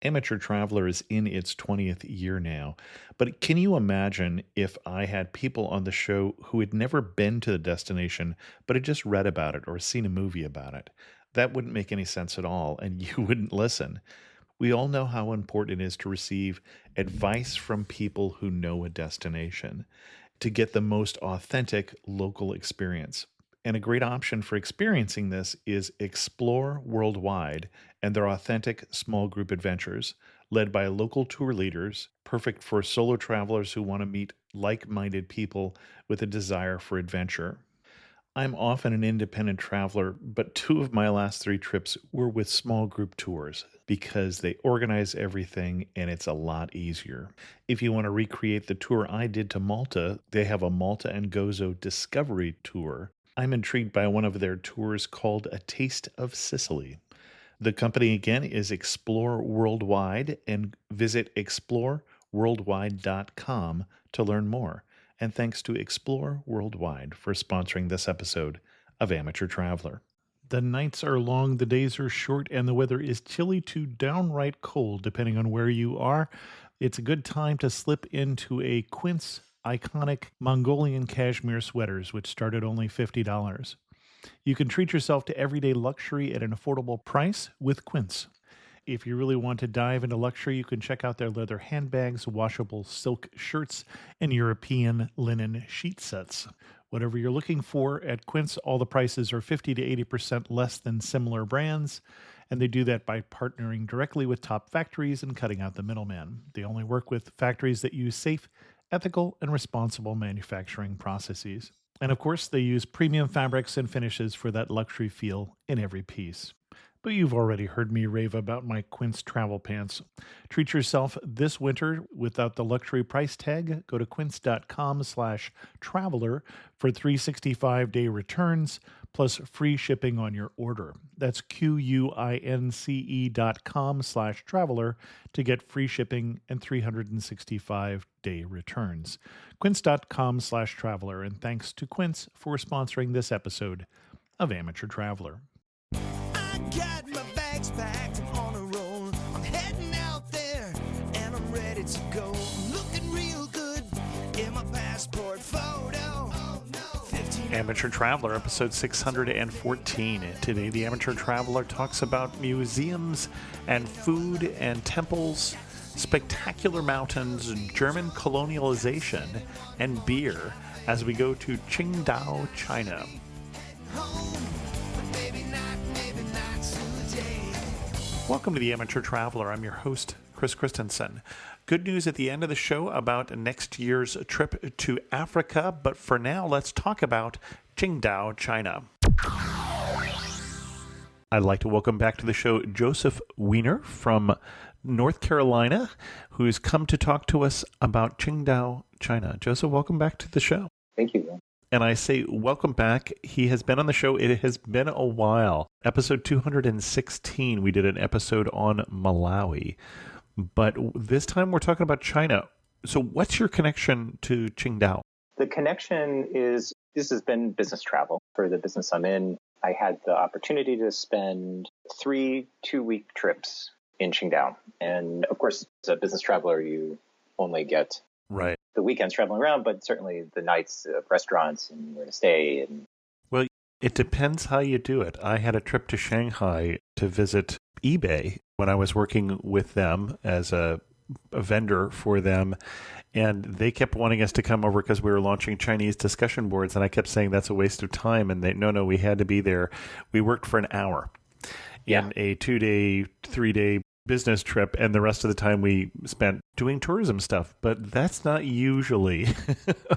Amateur Traveler is in its 20th year now, but can you imagine if I had people on the show who had never been to the destination, but had just read about it or seen a movie about it? That wouldn't make any sense at all, and you wouldn't listen. We all know how important it is to receive advice from people who know a destination to get the most authentic local experience. And a great option for experiencing this is Explore Worldwide and their authentic small group adventures, led by local tour leaders, perfect for solo travelers who want to meet like minded people with a desire for adventure. I'm often an independent traveler, but two of my last three trips were with small group tours because they organize everything and it's a lot easier. If you want to recreate the tour I did to Malta, they have a Malta and Gozo Discovery Tour. I'm intrigued by one of their tours called A Taste of Sicily. The company again is Explore Worldwide, and visit exploreworldwide.com to learn more. And thanks to Explore Worldwide for sponsoring this episode of Amateur Traveler. The nights are long, the days are short, and the weather is chilly to downright cold, depending on where you are. It's a good time to slip into a Quince iconic Mongolian cashmere sweaters, which start at only $50. You can treat yourself to everyday luxury at an affordable price with Quince. If you really want to dive into luxury, you can check out their leather handbags, washable silk shirts, and European linen sheet sets. Whatever you're looking for at Quince, all the prices are 50 to 80% less than similar brands, and they do that by partnering directly with top factories and cutting out the middleman. They only work with factories that use safe, ethical, and responsible manufacturing processes. And of course, they use premium fabrics and finishes for that luxury feel in every piece. But you've already heard me rave about my Quince travel pants. Treat yourself this winter without the luxury price tag. Go to quince.com/traveler for 365-day returns plus free shipping on your order. That's QUINCE.com/traveler to get free shipping and 365-day returns. Quince.com/traveler. And thanks to Quince for sponsoring this episode of Amateur Traveler. Got my bags packed, I'm on a roll. I'm heading out there and I'm ready to go. Looking real good in my passport photo. Oh, no. Amateur Traveler, episode 614. Today, the Amateur Traveler talks about museums and food and temples, spectacular mountains, German colonialization, and beer as we go to Qingdao, China. Home, but maybe not today. Welcome to the Amateur Traveler. I'm your host, Chris Christensen. Good news at the end of the show about next year's trip to Africa, but for now, let's talk about Qingdao, China. I'd like to welcome back to the show Joseph Weiner from North Carolina, who's come to talk to us about Qingdao, China. Joseph, welcome back to the show. Thank you. And I say welcome back. He has been on the show. It has been a while. Episode 216, we did an episode on Malawi. But this time we're talking about China. So what's your connection to Qingdao? The connection is, this has been business travel. For the business I'm in, I had the opportunity to spend 3 2-week trips in Qingdao. And of course, as a business traveler, you only get Right. the weekends traveling around, but certainly the nights of restaurants and where to stay. And Well, it depends how you do it. I had a trip to Shanghai to visit eBay when I was working with them as a vendor for them. And they kept wanting us to come over because we were launching Chinese discussion boards. And I kept saying that's a waste of time. And they, no, we had to be there. We worked for an hour in a 2-day, 3-day business trip, and the rest of the time we spent doing tourism stuff. But that's not usually.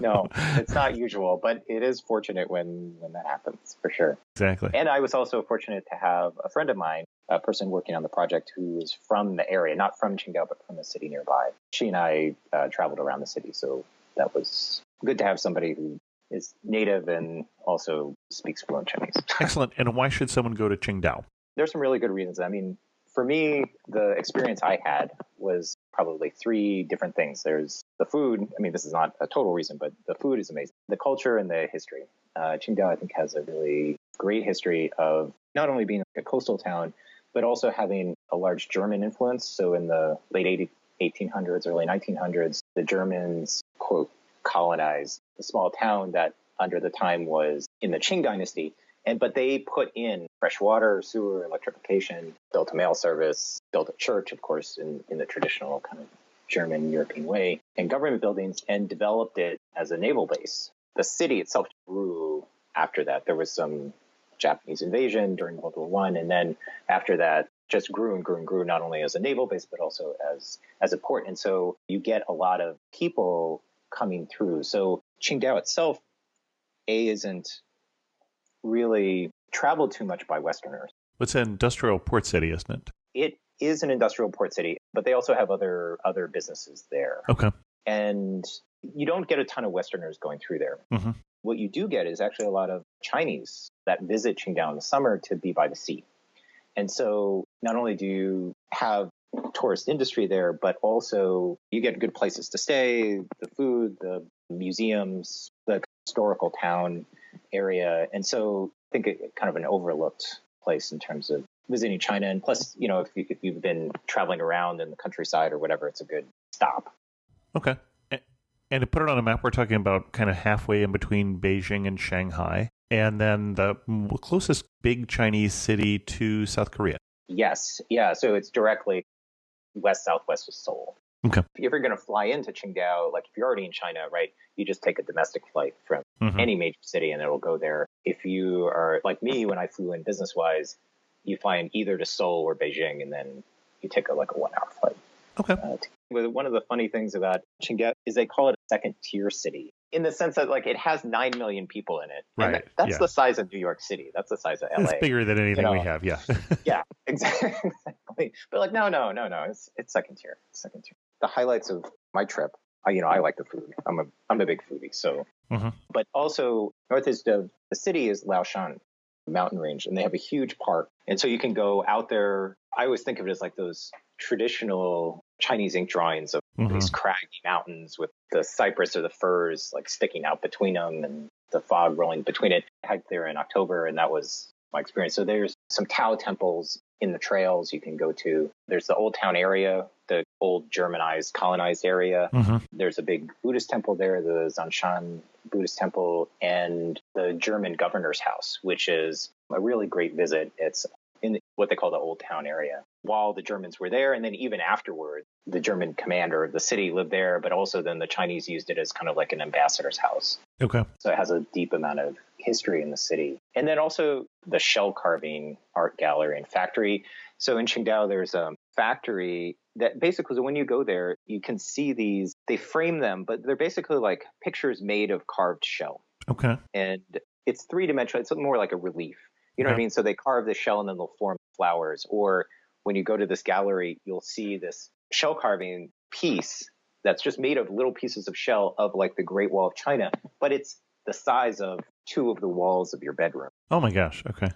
no, it's not usual, but it is fortunate when that happens, for sure. Exactly. And I was also fortunate to have a friend of mine, a person working on the project who is from the area, not from Qingdao, but from the city nearby. She and I traveled around the city, so that was good to have somebody who is native and also speaks fluent Chinese. Excellent. And why should someone go to Qingdao? There's some really good reasons. I mean, for me, the experience I had was probably 3 different things. There's the food. I mean, this is not a total reason, but the food is amazing. The culture and the history. Qingdao, I think, has a really great history of not only being a coastal town, but also having a large German influence. So in the late 1800s, early 1900s, the Germans, quote, colonized a small town that under the time was in the Qing dynasty. But they put in fresh water, sewer, electrification, built a mail service, built a church, of course, in the traditional kind of German European way, and government buildings, and developed it as a naval base. The city itself grew after that. There was some Japanese invasion during World War I, and then after that, just grew and grew and grew, not only as a naval base, but also as a port. And so you get a lot of people coming through. So Qingdao itself, isn't really traveled too much by Westerners. It's an industrial port city, isn't it? It is an industrial port city, but they also have other businesses there. Okay. And you don't get a ton of Westerners going through there. Mm-hmm. What you do get is actually a lot of Chinese that visit Qingdao in the summer to be by the sea. And so not only do you have tourist industry there, but also you get good places to stay, the food, the museums, the historical town area. And so I think it kind of an overlooked place in terms of visiting China. And plus, if you've been traveling around in the countryside or whatever, it's a good stop. Okay. And to put it on a map, we're talking about kind of halfway in between Beijing and Shanghai, and then the closest big Chinese city to South Korea. Yes. Yeah. So it's directly west-southwest of Seoul. Okay. If you're going to fly into Qingdao, like if you're already in China, right, you just take a domestic flight from any major city and it'll go there. If you are like me, when I flew in business-wise, you fly in either to Seoul or Beijing, and then you take a 1-hour flight. Okay. One of the funny things about Qingdao is they call it a second-tier city in the sense that it has 9 million people in it. Right. And that's the size of New York City. That's the size of LA. It's bigger than anything we have. Yeah. Yeah, exactly. But no. It's second tier. Second tier. The highlights of my trip, I like the food. I'm a big foodie. So, but also northeast of the city is Laoshan mountain range, and they have a huge park. And so you can go out there. I always think of it as like those traditional Chinese ink drawings of these craggy mountains with the cypress or the firs sticking out between them and the fog rolling between it. I hiked there in October, and that was my experience. So there's some Tao temples in the trails you can go to. There's the old town area, the old Germanized, colonized area. There's a big Buddhist temple there, the Zanshan Buddhist temple, and the German governor's house, which is a really great visit. It's in what they call the old town area. While the Germans were there, and then even afterward, the German commander of the city lived there, but also then the Chinese used it as kind of like an ambassador's house. Okay. So it has a deep amount of history in the city. And then also the shell carving art gallery and factory. So in Qingdao, there's a factory that basically, when you go there, you can see these, they frame them, but they're basically like pictures made of carved shell. Okay. And it's three-dimensional. It's more like a relief. You know what I mean? So they carve the shell and then they'll form flowers. Or when you go to this gallery, you'll see this shell carving piece that's just made of little pieces of shell of like the Great Wall of China, but it's the size of 2 of the walls of your bedroom. Oh my gosh. Okay.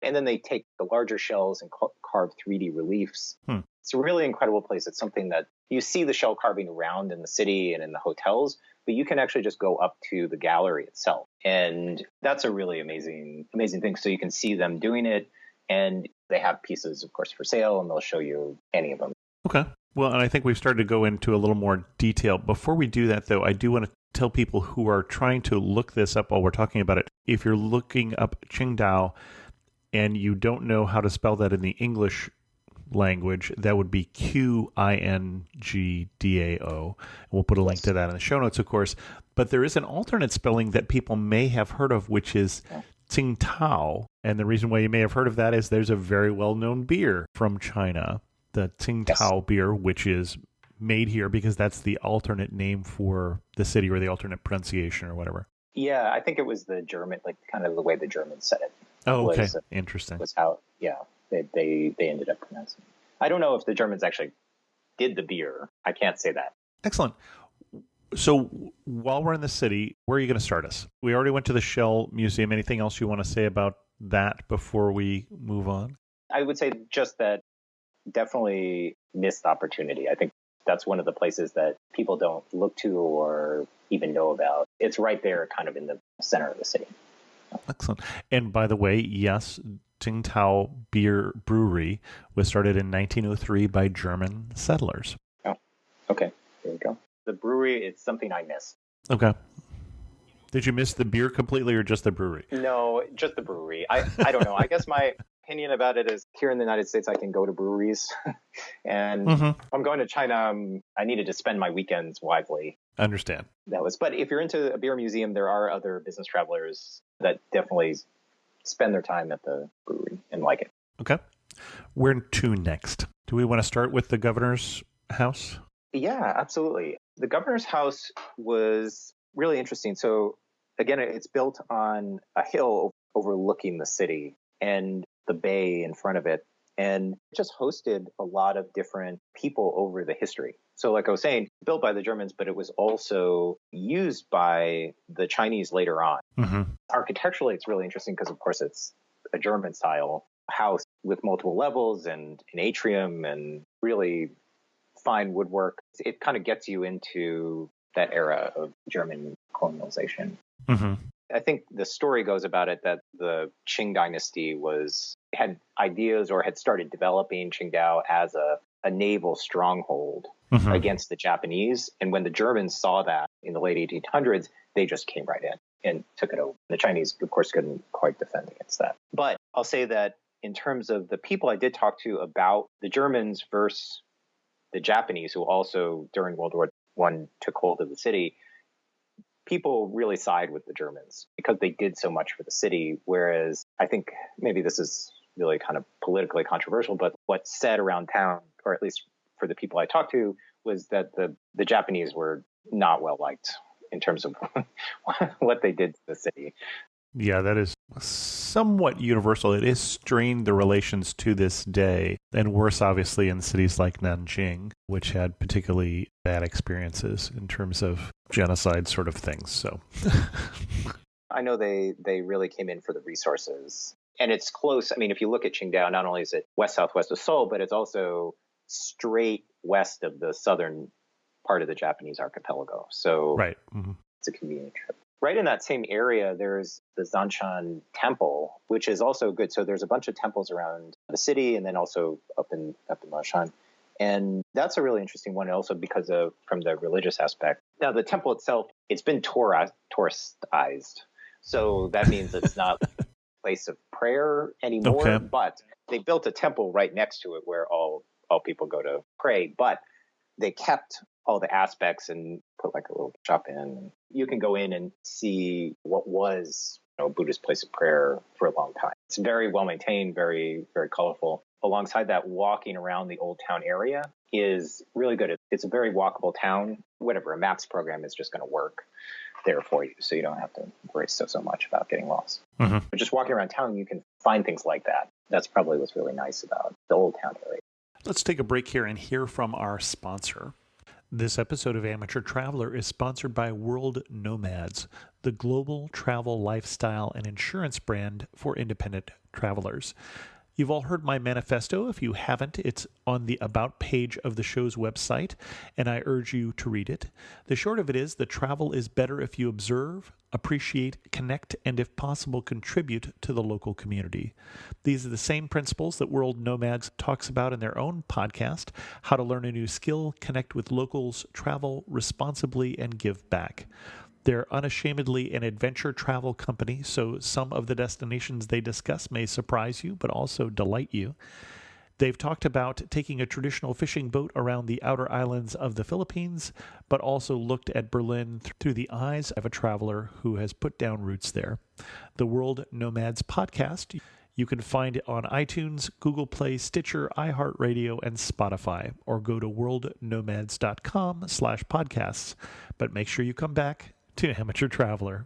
And then they take the larger shells and carve 3D reliefs. It's a really incredible place. It's something that you see the shell carving around in the city and in the hotels, but you can actually just go up to the gallery itself. And that's a really amazing thing. So you can see them doing it, and they have pieces, of course, for sale, and they'll show you any of them. Okay. Well, and I think we've started to go into a little more detail. Before we do that, though, I do want to tell people who are trying to look this up while we're talking about it, if you're looking up Qingdao and you don't know how to spell that in the English language, that would be Qingdao. We'll put a link to that in the show notes, of course. But there is an alternate spelling that people may have heard of, which is Qingdao. And the reason why you may have heard of that is there's a very well-known beer from China, the Qingdao beer, which is made here because that's the alternate name for the city, or the alternate pronunciation or whatever. Yeah, I think it was the German, kind of the way the Germans said it. Oh, okay. Interesting. Was how, they ended up pronouncing it. I don't know if the Germans actually did the beer. I can't say that. Excellent. So while we're in the city, where are you going to start us? We already went to the Shell Museum. Anything else you want to say about that before we move on? I would say just that definitely missed opportunity. I think that's one of the places that people don't look to or even know about. It's right there kind of in the center of the city. Excellent. And by the way, yes, Qingdao Beer Brewery was started in 1903 by German settlers. Oh, okay. There we go. The brewery is something I missed. Okay. Did you miss the beer completely or just the brewery? No, just the brewery. I don't know. I guess my opinion about it is here in the United States, I can go to breweries. And if I'm going to China, I needed to spend my weekends wisely. Understand. But if you're into a beer museum, there are other business travelers that definitely spend their time at the brewery and like it. Okay. Where to next? Do we want to start with the governor's house? Yeah, absolutely. The governor's house was really interesting. So again, it's built on a hill overlooking the city and the bay in front of it. And it just hosted a lot of different people over the history. So like I was saying, built by the Germans, but it was also used by the Chinese later on. Architecturally, it's really interesting because, of course, it's a German style house with multiple levels and an atrium and really fine woodwork. It kind of gets you into that era of German colonialization. I think the story goes about it that the Qing dynasty had ideas or had started developing Qingdao as a naval stronghold against the Japanese. And when the Germans saw that in the late 1800s, they just came right in and took it over. The Chinese, of course, couldn't quite defend against that. But I'll say that in terms of the people I did talk to about the Germans versus the Japanese, who also during World War I took hold of the city, people really side with the Germans because they did so much for the city. Whereas I think maybe this is really kind of politically controversial, but what's said around town, or at least for the people I talked to, was that the Japanese were not well liked in terms of what they did to the city. Yeah, that is somewhat universal. It has strained the relations to this day, and worse, obviously, in cities like Nanjing, which had particularly bad experiences in terms of genocide sort of things. So, I know they really came in for the resources, and it's close. I mean, if you look at Qingdao, not only is it west-southwest of Seoul, but it's also straight west of the southern part of the Japanese archipelago. So, right. It's a convenient trip. Right in that same area, there's the Zanshan Temple, which is also good. So there's a bunch of temples around the city and then also up in Mashan. And that's a really interesting one also because from the religious aspect. Now, the temple itself, it's been touristized. So that means it's not a place of prayer anymore. Okay. But they built a temple right next to it where all people go to pray. But they kept all the aspects and put like a little shop in. You can go in and see what was a Buddhist place of prayer for a long time. It's very well maintained, very, very colorful. Alongside that, walking around the old town area is really good. It's a very walkable town. Whatever, a maps program is just going to work there for you, so you don't have to worry so much about getting lost. But just walking around town, you can find things like that. That's probably what's really nice about the old town area. Let's take a break here and hear from our sponsor. This episode of Amateur Traveler is sponsored by World Nomads, the global travel, lifestyle, and insurance brand for independent travelers. You've all heard my manifesto. If you haven't, it's on the About page of the show's website, and I urge you to read it. The short of it is that travel is better if you observe, appreciate, connect, and if possible, contribute to the local community. These are the same principles that World Nomads talks about in their own podcast, How to Learn a New Skill, Connect with Locals, Travel Responsibly, and Give Back. They're unashamedly an adventure travel company, so some of the destinations they discuss may surprise you, but also delight you. They've talked about taking a traditional fishing boat around the outer islands of the Philippines, but also looked at Berlin through the eyes of a traveler who has put down roots there. The World Nomads podcast, you can find it on iTunes, Google Play, Stitcher, iHeartRadio, and Spotify, or go to worldnomads.com/podcasts. But make sure you come back to Amateur Traveler.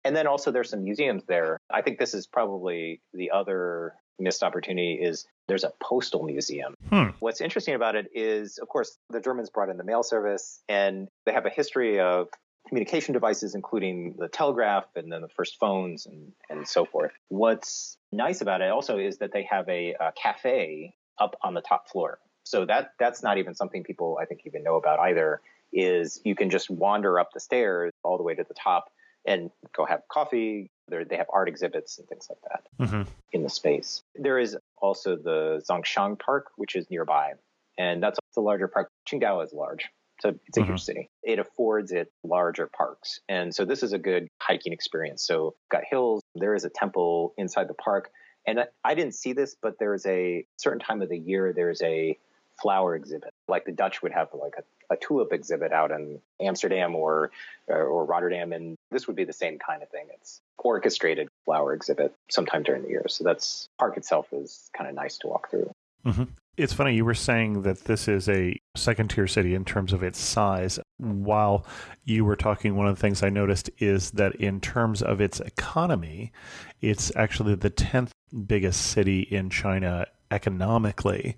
And then also there's some museums there. I think this is probably the other missed opportunity is there's a postal museum. What's interesting about it is, of course, the Germans brought in the mail service, and they have a history of communication devices, including the telegraph and then the first phones and so forth. What's nice about it also is that they have a cafe up on the top floor. So that's not even something people, I think, even know about either, is you can just wander up the stairs all the way to the top and go have coffee. They have art exhibits and things like that Mm-hmm. in the space. There is also the Zhongshan Park, which is nearby, and that's a larger park. Qingdao is large. So it's a Mm-hmm. huge city. It affords it larger parks. And so this is a good hiking experience. So got hills. There is a temple inside the park. And I didn't see this, but there's a certain time of the year, there's a flower exhibit. Like the Dutch would have like a tulip exhibit out in Amsterdam or Rotterdam. And this would be the same kind of thing. It's orchestrated flower exhibit sometime during the year. So that's park itself is kind of nice to walk through. Mm-hmm. It's funny, you were saying that this is a second-tier city in terms of its size. While you were talking, one of the things I noticed is that in terms of its economy, it's actually the 10th biggest city in China economically.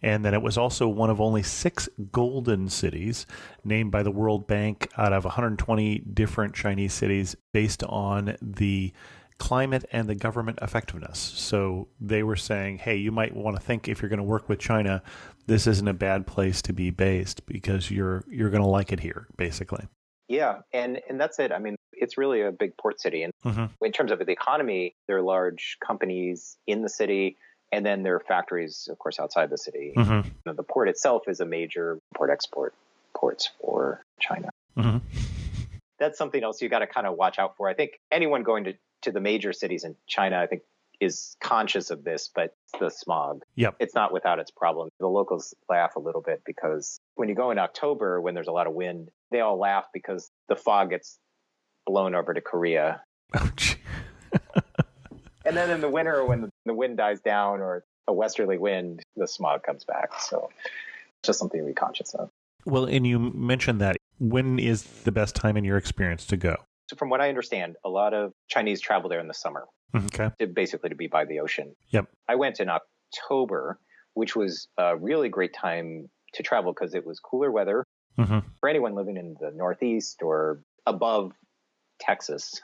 And then it was also one of only 6 golden cities named by the World Bank out of 120 different Chinese cities based on the climate and the government effectiveness. So they were saying, hey, you might want to think if you're going to work with China, this isn't a bad place to be based because you're going to like it here, basically. Yeah, and that's it. I mean, it's really a big port city. And in terms of the economy, there are large companies in the city, and then there are factories, of course, outside the city. Mm-hmm. The port itself is a major import-export ports for China. Mm-hmm. That's something else you got to kind of watch out for. I think anyone going to the major cities in China, I think, is conscious of this, but the smog. Yep. It's not without its problem. The locals laugh a little bit because when you go in October, when there's a lot of wind, they all laugh because the fog gets blown over to Korea. Ouch. And then in the winter, when the wind dies down or a westerly wind, the smog comes back. So it's just something to be conscious of. Well, and you mentioned that. When is the best time in your experience to go? So from what I understand, a lot of Chinese travel there in the summer. Okay. Basically to be by the ocean. Yep. I went in October, which was a really great time to travel because it was cooler weather. Mm-hmm. For anyone living in the Northeast or above Texas,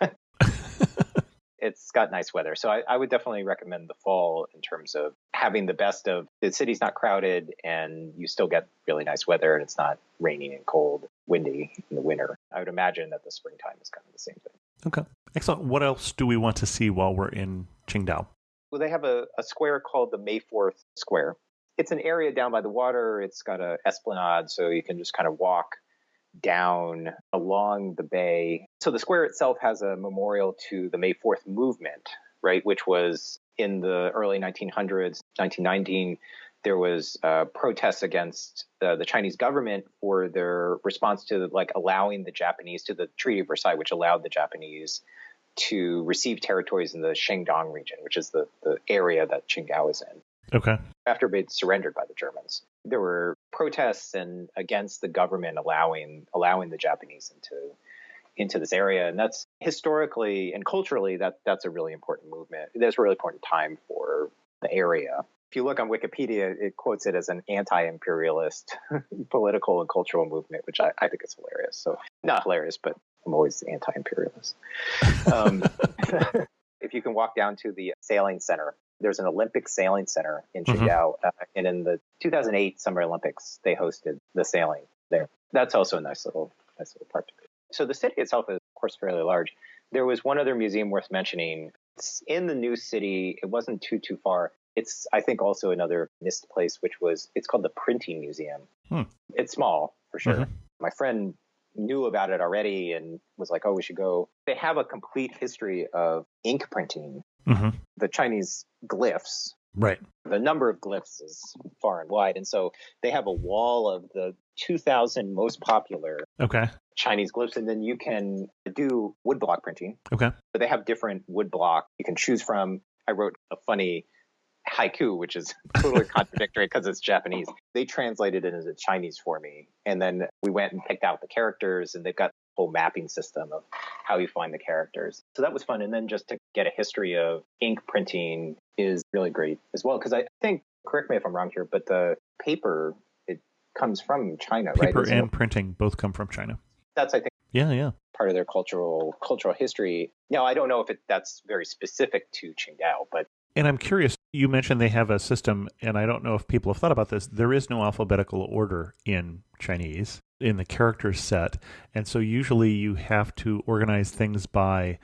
it's got nice weather. So I would definitely recommend the fall in terms of having the best of the city's not crowded and you still get really nice weather and it's not raining and cold, windy in the winter. I would imagine that the springtime is kind of the same thing. Okay. Excellent. What else do we want to see while we're in Qingdao? Well, they have a square called the May 4th Square. It's an area down by the water. It's got an esplanade, so you can just kind of walk down along the bay. So the square itself has a memorial to the May 4th movement, right, which was in the early 1900s, 1919. There was protests against the Chinese government for their response to allowing the Japanese to the Treaty of Versailles, which allowed the Japanese to receive territories in the Shandong region, which is the area that Qingdao is in. Okay. After being surrendered by the Germans, there were protests and against the government allowing the Japanese into this area, and that's historically and culturally that's a really important movement. That's a really important time for the area. If you look on Wikipedia, it quotes it as an anti-imperialist political and cultural movement, which I think is hilarious. So not hilarious, but I'm always anti-imperialist. If you can walk down to the sailing center, there's an Olympic sailing center in Qingdao, and in the 2008 Summer Olympics, they hosted the sailing there. That's also a nice little part to it. So the city itself is, of course, fairly large. There was one other museum worth mentioning. It's in the new city. It wasn't too far. It's, I think, also another missed place, it's called the Printing Museum. It's small, for sure. Mm-hmm. My friend knew about it already and was like, oh, we should go. They have a complete history of ink printing. Mm-hmm. The Chinese glyphs. Right. The number of glyphs is far and wide. And so they have a wall of the 2,000 most popular Chinese glyphs. And then you can do woodblock printing. Okay. But they have different woodblock you can choose from. I wrote a funny haiku, which is totally contradictory because it's Japanese. They translated it into Chinese for me. And then we went and picked out the characters, and they've got a whole mapping system of how you find the characters. So that was fun. And then just to get a history of ink printing is really great as well. Because I think, correct me if I'm wrong here, but the paper, it comes from China, right? Paper and printing both come from China. That's, I think, part of their cultural history. Now, I don't know if that's very specific to Qingdao, but and I'm curious, you mentioned they have a system, and I don't know if people have thought about this. There is no alphabetical order in Chinese in the character set. And so usually you have to organize things by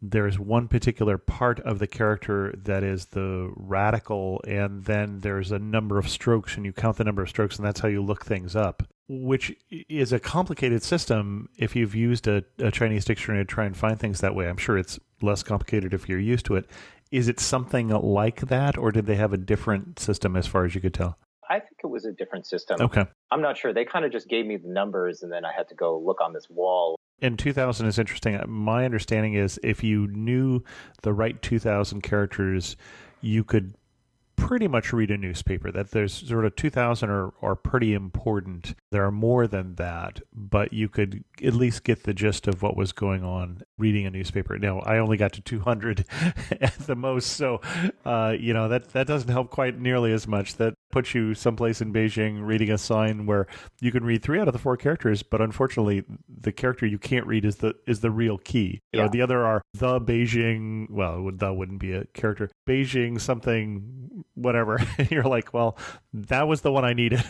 there's one particular part of the character that is the radical, and then there's a number of strokes, and you count the number of strokes, and that's how you look things up, which is a complicated system if you've used a Chinese dictionary to try and find things that way. I'm sure it's less complicated if you're used to it. Is it something like that, or did they have a different system as far as you could tell? I think it was a different system. Okay. I'm not sure. They kind of just gave me the numbers, and then I had to go look on this wall. And 2000 is interesting. My understanding is if you knew the right 2000 characters, you could pretty much read a newspaper. That there's sort of 2000 are pretty important. There are more than that, but you could at least get the gist of what was going on reading a newspaper. Now, I only got to 200 at the most, so that doesn't help quite nearly as much. That puts you someplace in Beijing reading a sign where you can read 3 out of the 4 characters, but unfortunately, the character you can't read is the real key. You know, the other are the Beijing. Well, that wouldn't be a character. Beijing something, whatever. You're like, well, that was the one I needed.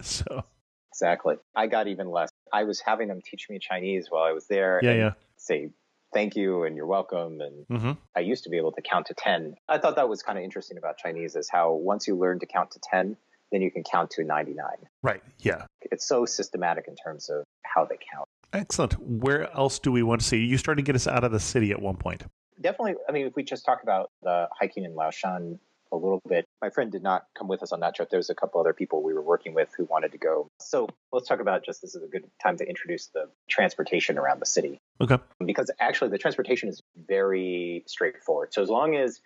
So exactly. I got even less. I was having them teach me Chinese while I was there. Yeah. Say thank you and you're welcome. And I used to be able to count to 10. I thought that was kind of interesting about Chinese is how once you learn to count to 10, then you can count to 99. Right. Yeah. It's so systematic in terms of how they count. Excellent. Where else do we want to see? You started to get us out of the city at one point. Definitely. I mean, if we just talk about the hiking in Laoshan a little bit, my friend did not come with us on that trip. There's a couple other people we were working with who wanted to go. So let's talk about this is a good time to introduce the transportation around the city. Okay. Because actually the transportation is very straightforward. So as long as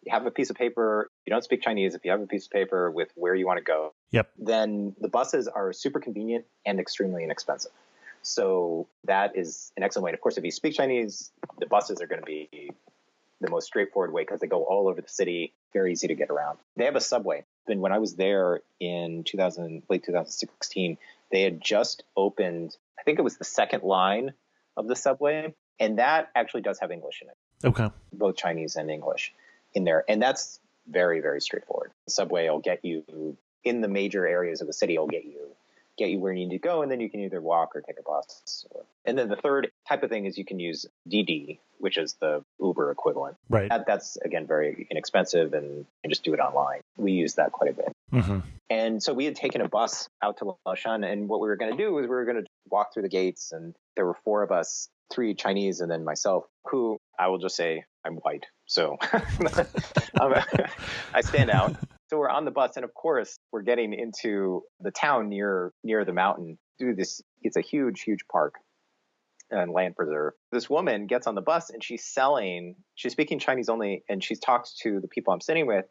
you have a piece of paper, you don't speak Chinese, if you have a piece of paper with where you want to go, then the buses are super convenient and extremely inexpensive. So that is an excellent way. And of course, if you speak Chinese, the buses are going to be the most straightforward way because they go all over the city, very easy to get around. They have a subway. And when I was there in late 2016, they had just opened, I think it was the second line of the subway. And that actually does have English in it. Okay. Both Chinese and English in there. And that's very, very straightforward. The subway will get you in the major areas of the city, will get you where you need to go, and then you can either walk or take a bus. And then the third type of thing is you can use Didi, which is the Uber equivalent. Right. That's, again, very inexpensive, and you can just do it online. We use that quite a bit. Mm-hmm. And so we had taken a bus out to Laoshan, and what we were going to do is we were going to walk through the gates, and there were 4 of us, 3 Chinese, and then myself, who I will just say I'm white. So I stand out. So we're on the bus, and of course, we're getting into the town near the mountain. It's a huge, huge park and land preserve. This woman gets on the bus, and she's speaking Chinese only, and she talks to the people I'm sitting with,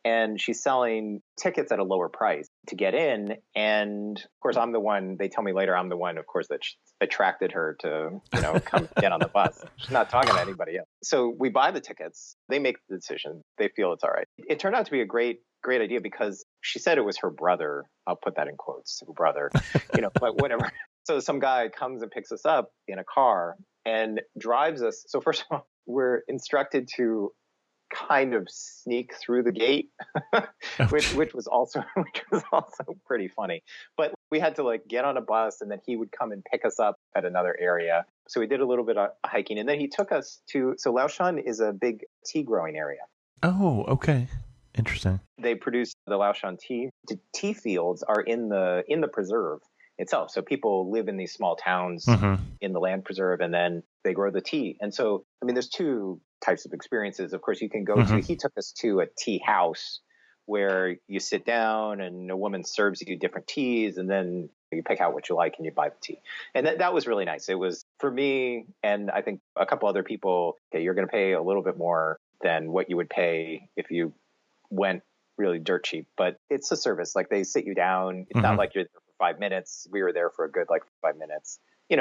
and she's selling tickets at a lower price to get in. And of course, I'm the one, they tell me later, I'm the one, of course, that attracted her to, come get on the bus. She's not talking to anybody else. So we buy the tickets. They make the decision. They feel it's all right. It turned out to be a great idea because she said it was her brother. I'll put that in quotes, her brother, but whatever. So some guy comes and picks us up in a car and drives us. So first of all, we're instructed to kind of sneak through the gate, which was also pretty funny. But we had to get on a bus, and then he would come and pick us up at another area. So we did a little bit of hiking, and then he took us so Laoshan is a big tea growing area. Oh, okay. Interesting. They produce the Laoshan tea. The tea fields are in the preserve itself. So people live in these small towns in the land preserve, and then they grow the tea. And so, I mean, there's 2 types of experiences. Of course, you can go to, he took us to a tea house where you sit down and a woman serves you different teas, and then you pick out what you like and you buy the tea. And that was really nice. It was, for me, and I think a couple other people, okay, you're going to pay a little bit more than what you would pay if you went really dirt cheap, but it's a service. They sit you down. It's not like you're there for 5 minutes. We were there for a good 5 minutes,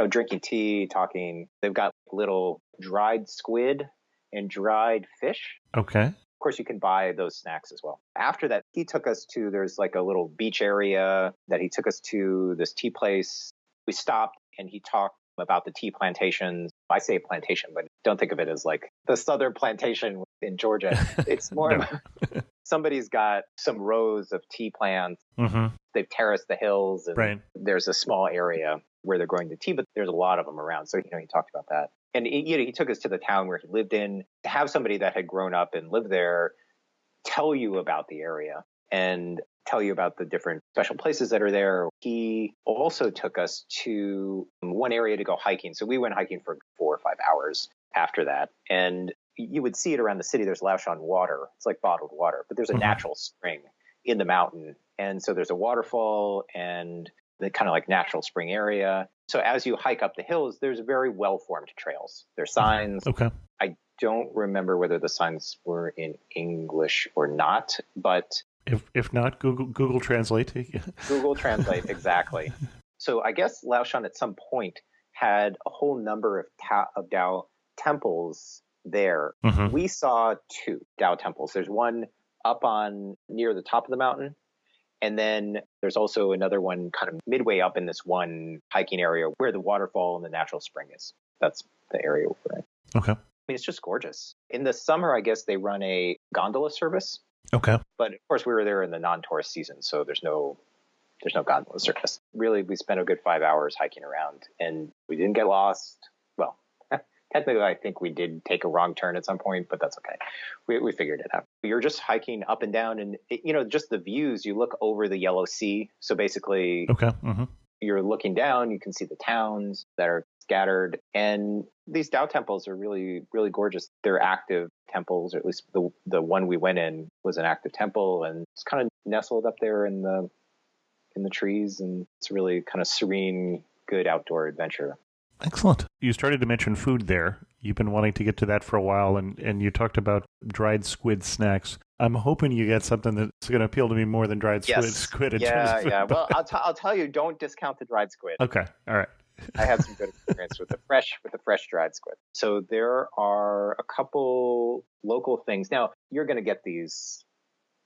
drinking tea, talking. They've got little dried squid and dried fish. Okay. Of course, you can buy those snacks as well. After that, he took us to, there's a little beach area that he took us to, this tea place. We stopped and he talked about the tea plantations. I say plantation, but don't think of it as the southern plantation in Georgia. It's more of somebody's got some rows of tea plants. They've terraced the hills, and there's a small area where they're growing the tea, but there's a lot of them around. So, he talked about that. And he took us to the town where he lived in. To have somebody that had grown up and lived there tell you about the area and tell you about the different special places that are there. He also took us to one area to go hiking. So we went hiking for 4 or 5 hours after that. And you would see it around the city. There's Laoshan water. It's like bottled water, but there's a natural spring in the mountain. And so there's a waterfall and the kind of like natural spring area. So as you hike up the hills, there's very well-formed trails. There's signs. Okay. I don't remember whether the signs were in English or not, but if not, Google Translate. Google Translate, exactly. So I guess Laoshan at some point had a whole number of Dao temples there. Mm-hmm. We saw 2 Dao temples. There's one up on near the top of the mountain. And then there's also another one kind of midway up in this one hiking area where the waterfall and the natural spring is. That's the area we're in. Okay. I mean, it's just gorgeous. In the summer, I guess they run a gondola service. Okay. But of course, we were there in the non-tourist season, so there's no gondola service. Really, we spent a good 5 hours hiking around, and we didn't get lost. Well, technically, I think we did take a wrong turn at some point, but that's okay. We figured it out. You're just hiking up and down, and just the views. You look over the Yellow Sea, so basically, okay. Mm-hmm. You're looking down. You can see the towns that are scattered, and these Dao temples are really, really gorgeous. They're active temples, or at least the one we went in was an active temple, and it's kind of nestled up there in the trees, and it's really kind of serene, good outdoor adventure. Excellent. You started to mention food there. You've been wanting to get to that for a while, and you talked about dried squid snacks. I'm hoping you get something that's going to appeal to me more than dried squid. In terms of food. Yeah. Well, I'll tell you, don't discount the dried squid. Okay. All right. I had some good experience with the fresh dried squid. So there are a couple local things. Now, you're going to get these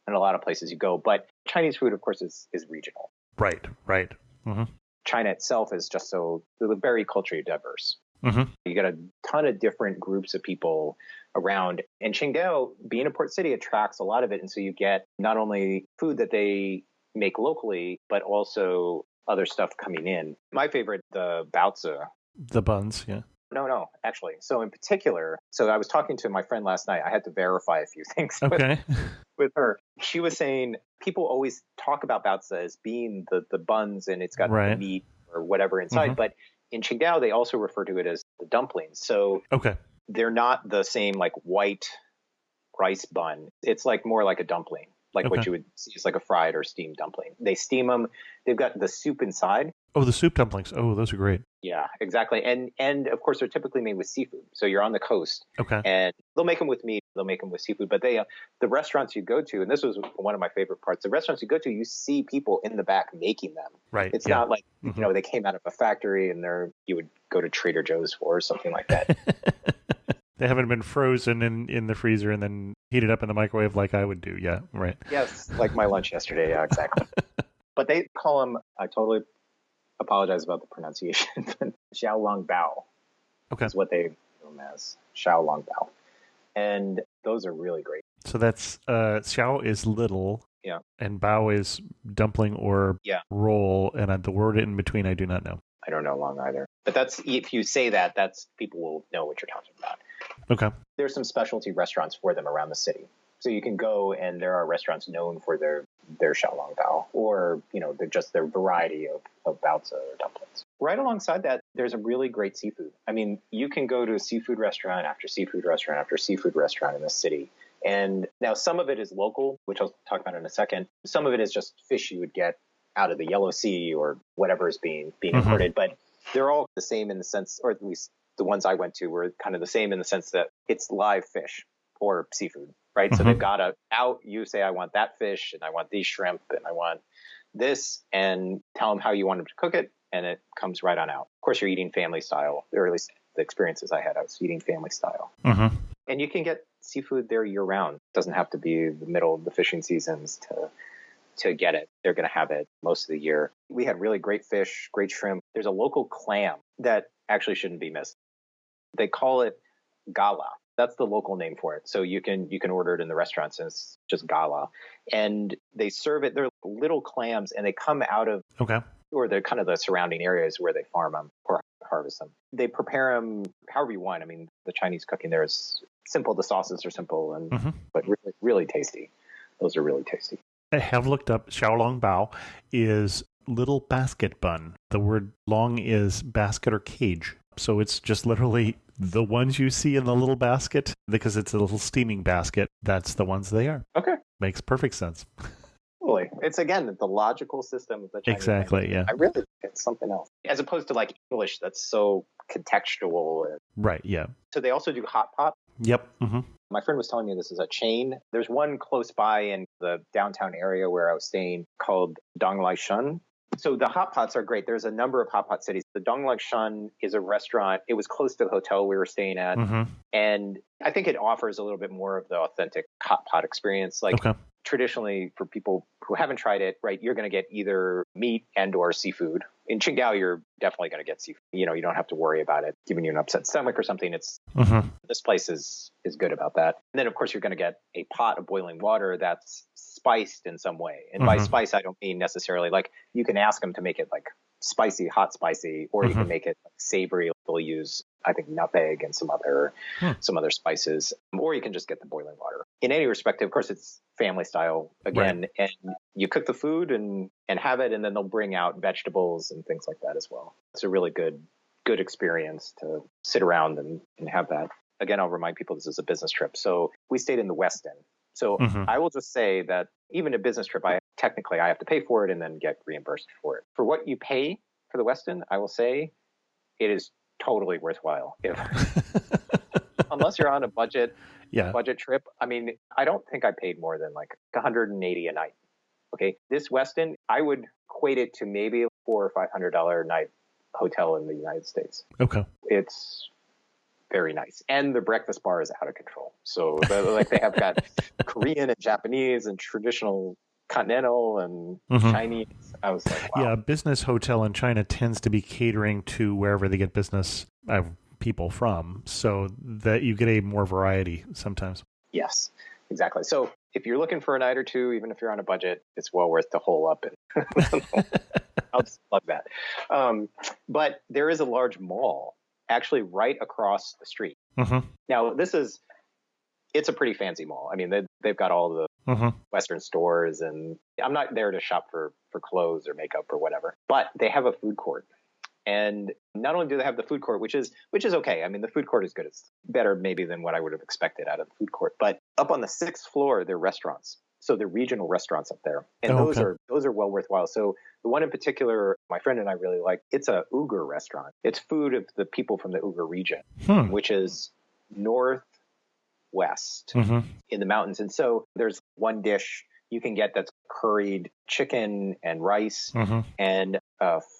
in a lot of places you go, but Chinese food, of course, is regional. Right. Mm-hmm. China itself is just very culturally diverse. Mm-hmm. You got a ton of different groups of people around. And Qingdao, being a port city, attracts a lot of it. And so you get not only food that they make locally, but also other stuff coming in. My favorite, the baozi. The buns, yeah. No, actually. So in particular, I was talking to my friend last night. I had to verify a few things with her. She was saying people always talk about baozi as being the buns and it's got the meat or whatever inside. Mm-hmm. But in Qingdao, they also refer to it as the dumplings. So they're not the same like white rice bun. It's like more like a dumpling, like what you would see is like a fried or steamed dumpling. They steam them. They've got the soup inside. Oh, the soup dumplings. Oh, those are great. Yeah, exactly. And of course, they're typically made with seafood. So you're on the coast. Okay. And they'll make them with meat. They'll make them with seafood. But the restaurants you go to, and this was one of my favorite parts, the restaurants you go to, you see people in the back making them. Right. It's not like, they came out of a factory and you would go to Trader Joe's for or something like that. They haven't been frozen in the freezer and then heated up in the microwave like I would do. Yeah, right. Yes, like my lunch yesterday. Yeah, exactly. But they call them, I totally apologize about the pronunciation, Xiaolong Bao. Okay. Is what they know them as, Xiaolong Bao. And those are really great. So that's, Xiao is little. Yeah. And Bao is dumpling or roll. And the word in between, I do not know. I don't know long either. But if you say that, people will know what you're talking about. Okay. There's some specialty restaurants for them around the city. So you can go and there are restaurants known for their Xiaolong Bao or, they're just their variety of baozi or dumplings. Right alongside that, there's a really great seafood. I mean, you can go to a seafood restaurant after seafood restaurant after seafood restaurant in the city. And now some of it is local, which I'll talk about in a second. Some of it is just fish you would get out of the Yellow Sea or whatever is being imported. But they're all the same in the sense, or at least the ones I went to were kind of the same in the sense that it's live fish or seafood, right? So they've got you say, I want that fish and I want these shrimp and I want this, and tell them how you want them to cook it. And it comes right on out. Of course, you're eating family style, or at least the experiences I had, I was eating family style. Mm-hmm. And you can get seafood there year round. It doesn't have to be the middle of the fishing seasons to get it. They're going to have it most of the year. We had really great fish, great shrimp. There's a local clam that actually shouldn't be missed. They call it gala. That's the local name for it. So you can order it in the restaurants and it's just gala. And they serve it. They're little clams and they come out of, or they're kind of the surrounding areas where they farm them or harvest them. They prepare them however you want. I mean, the Chinese cooking there is simple. The sauces are simple, but really, really tasty. Those are really tasty. I have looked up xiaolongbao is little basket bun. The word long is basket or cage. So it's just literally the ones you see in the little basket, because it's a little steaming basket. That's the ones they are. Okay. Makes perfect sense. Totally. It's, again, the logical system of the Chinese Exactly, language. yeah. I really think it's something else. As opposed to like English that's so contextual. Right, yeah. So they also do hot pot. Yep. Mm-hmm. My friend was telling me this is a chain. There's one close by in the downtown area where I was staying called Donglai. So the hot pots are great. There's a number of hot pot cities. The Donglai is a restaurant. It was close to the hotel we were staying at. And I think it offers a little bit more of the authentic hot pot experience. Like traditionally, for people who haven't tried it, right, you're going to get either meat and or seafood. In Qingdao, you're definitely going to get seafood. You know, you don't have to worry about it giving you an upset stomach or something. It's this place is good about that. And then, of course, you're going to get a pot of boiling water that's spiced in some way. And by spice, I don't mean necessarily like you can ask them to make it like spicy, hot spicy, or you can make it like savory. They'll use, I think, nutmeg and some other spices, or you can just get the boiling water. In any respect, of course, it's family style again, and you cook the food and have it, and then they'll bring out vegetables and things like that as well. It's a really good experience to sit around and have that. Again, I'll remind people this is a business trip. So we stayed in the West End. So I will just say that even a business trip, I have to pay for it and then get reimbursed for it. For what you pay for the West End, I will say it is totally worthwhile. Unless you're on a budget trip. I mean, I don't think I paid more than like $180 a night. Okay. This West End, I would equate it to maybe a $400 or $500 a night hotel in the United States. Okay. It's very nice. And the breakfast bar is out of control. So they have got Korean and Japanese and traditional continental and Chinese. I was like, wow. Yeah, a business hotel in China tends to be catering to wherever they get business people from, so that you get a more variety sometimes. Yes, exactly. So if you're looking for a night or two, even if you're on a budget, it's well worth the hole up. And I'll just plug that. But there is a large mall actually right across the street. Now, it's a pretty fancy mall. I mean, they've got all the Western stores, and I'm not there to shop for clothes or makeup or whatever, but they have a food court. And not only do they have the food court, which is okay. I mean, the food court is good. It's better maybe than what I would have expected out of the food court. But up on the 6th floor, they're restaurants. So they're regional restaurants up there. And those are well worthwhile. So the one in particular, my friend and I really like, it's a Uyghur restaurant. It's food of the people from the Uyghur region, which is northwest in the mountains. And so there's one dish you can get that's curried chicken and rice and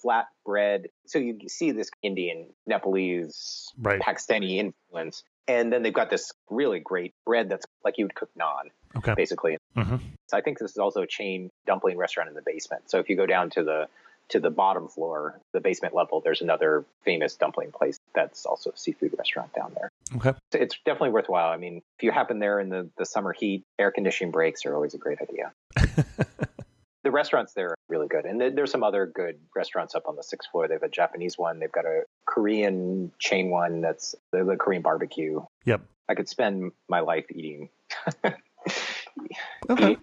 flat bread. So you see this Indian, Nepalese, Pakistani influence. And then they've got this really great bread that's like you would cook naan, basically. So I think this is also a chain dumpling restaurant in the basement. So if you go down to the bottom floor, the basement level, there's another famous dumpling place that's also a seafood restaurant down there. So it's definitely worthwhile. I mean, if you happen there in the summer heat, air conditioning breaks are always a great idea. The restaurants there are really good. And there's some other good restaurants up on the 6th floor. They have a Japanese one. They've got a Korean chain one that's the Korean barbecue. Yep. I could spend my life eating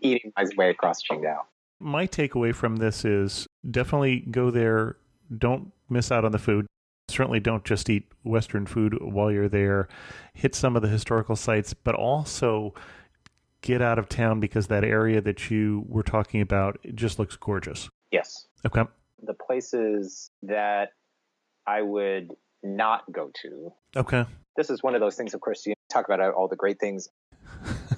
eating my way across Qingdao. My takeaway from this is definitely go there. Don't miss out on the food. Certainly don't just eat Western food while you're there. Hit some of the historical sites, but also get out of town, because that area that you were talking about, it just looks gorgeous. Yes. Okay. The places that I would not go to. Okay. This is one of those things, of course, you talk about all the great things.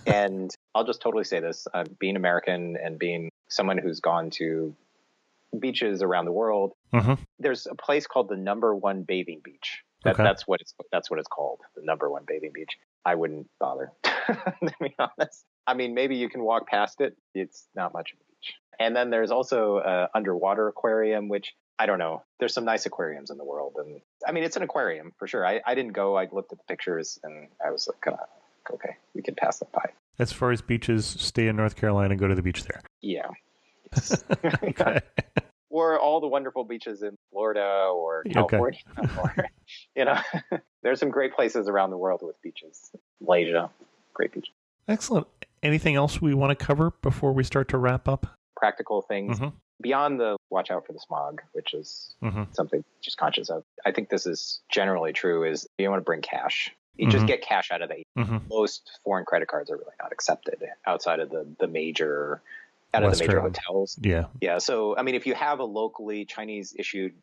And I'll just totally say this, being American and being someone who's gone to beaches around the world, there's a place called the Number One Bathing Beach. That's what it's called, the Number One Bathing Beach. I wouldn't bother, to be honest. I mean, maybe you can walk past it. It's not much of a beach. And then there's also an underwater aquarium, which I don't know. There's some nice aquariums in the world. And I mean, it's an aquarium for sure. I didn't go. I looked at the pictures and I was like, okay, we can pass that by. As far as beaches, stay in North Carolina and go to the beach there. Yeah. or all the wonderful beaches in Florida or Okay. California. Or, there's some great places around the world with beaches. Malaysia, great beaches. Excellent. Anything else we want to cover before we start to wrap up? Practical things Mm-hmm. beyond the watch out for the smog, which is something just conscious of. I think this is generally true, is you want to bring cash. You just get cash out of the most foreign credit cards are really not accepted outside of the major hotels. Yeah. So, I mean, if you have a locally Chinese issued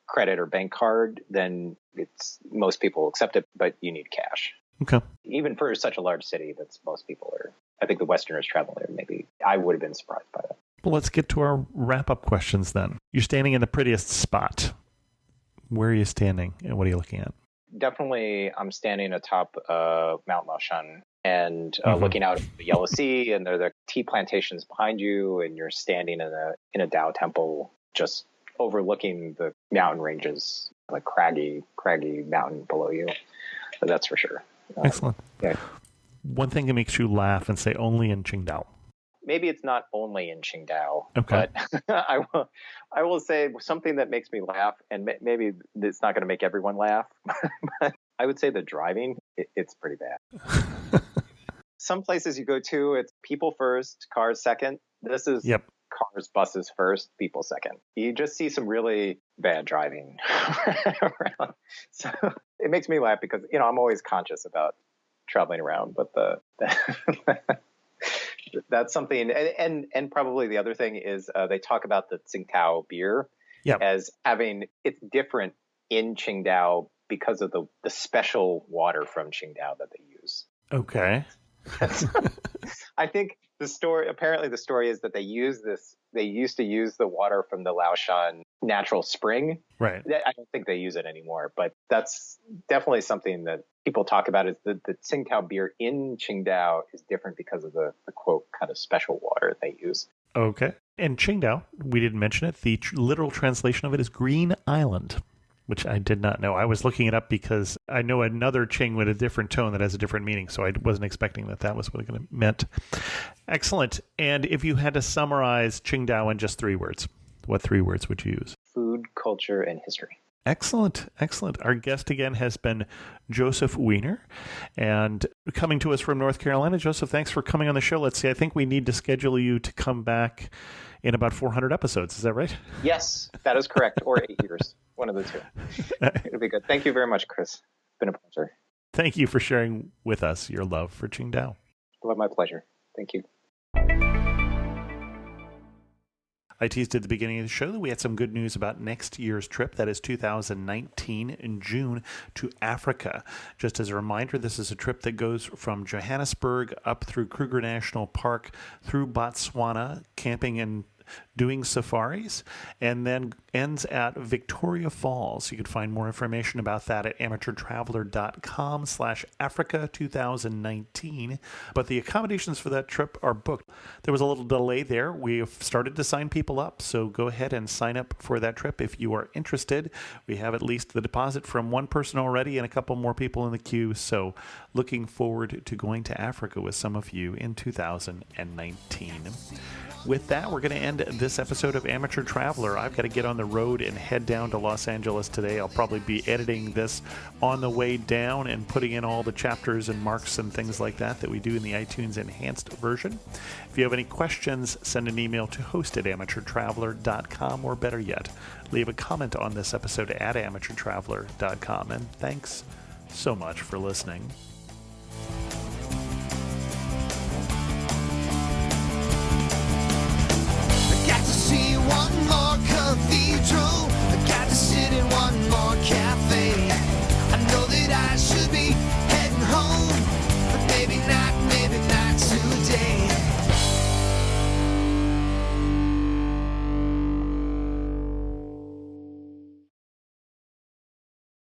credit or bank card, then most people accept it, but you need cash. Okay. Even for such a large city, that's most people are. I think the Westerners traveling there, maybe I would have been surprised by that. Well, let's get to our wrap-up questions then. You're standing in the prettiest spot. Where are you standing, and what are you looking at? Definitely, I'm standing atop Mount Laoshan and looking out at the Yellow Sea, and there are the tea plantations behind you, and you're standing in a Tao temple, just overlooking the mountain ranges, like craggy mountain below you. So that's for sure. Excellent. Yeah. One thing that makes you laugh and say only in Qingdao. Maybe it's not only in Qingdao, Okay. but I will say something that makes me laugh, and maybe it's not going to make everyone laugh, but I would say the driving, it's pretty bad. Some places you go to, it's people first, cars second. This is cars, buses first, people second. You just see some really bad driving around. So it makes me laugh because, I'm always conscious about traveling around, but that's something. And probably the other thing is they talk about the Qingdao beer as it's different in Qingdao because of the special water from Qingdao that they use. Okay. I think the story is that they used to use the water from the Laoshan natural spring. Right. I don't think they use it anymore, but that's definitely something that people talk about, is the Qingdao beer in Qingdao is different because of the quote kind of special water they use. Okay. And Qingdao, we didn't mention it, the literal translation of it is Green Island, which I did not know. I was looking it up because I know another Qing with a different tone that has a different meaning, so I wasn't expecting that was what it meant. Excellent. And if you had to summarize Qingdao in just 3 words, what 3 words would you use? Food, culture, and history. Excellent. Excellent. Our guest again has been Joseph Weiner, and coming to us from North Carolina. Joseph, thanks for coming on the show. Let's see, I think we need to schedule you to come back in about 400 episodes. Is that right? Yes, that is correct. Or 8 years. One of the two. It'll be good. Thank you very much, Chris. It's been a pleasure. Thank you for sharing with us your love for Qingdao. Well, my pleasure. Thank you. I teased at the beginning of the show that we had some good news about next year's trip. That is 2019 in June to Africa. Just as a reminder, this is a trip that goes from Johannesburg up through Kruger National Park, through Botswana, camping and doing safaris, and then ends at Victoria Falls. You can find more information about that at amateurtraveler.com/Africa2019. But the accommodations for that trip are booked. There was a little delay there. We've started to sign people up, so go ahead and sign up for that trip if you are interested. We have at least the deposit from one person already and a couple more people in the queue, so looking forward to going to Africa with some of you in 2019. With that, we're going to end this episode of Amateur Traveler. I've got to get on the road and head down to Los Angeles today. I'll probably be editing this on the way down and putting in all the chapters and marks and things like that we do in the iTunes enhanced version. If you have any questions, send an email to host@amateurtraveler.com, or better yet, leave a comment on this episode at amateurtraveler.com. And thanks so much for listening. Got to see one more cathedral.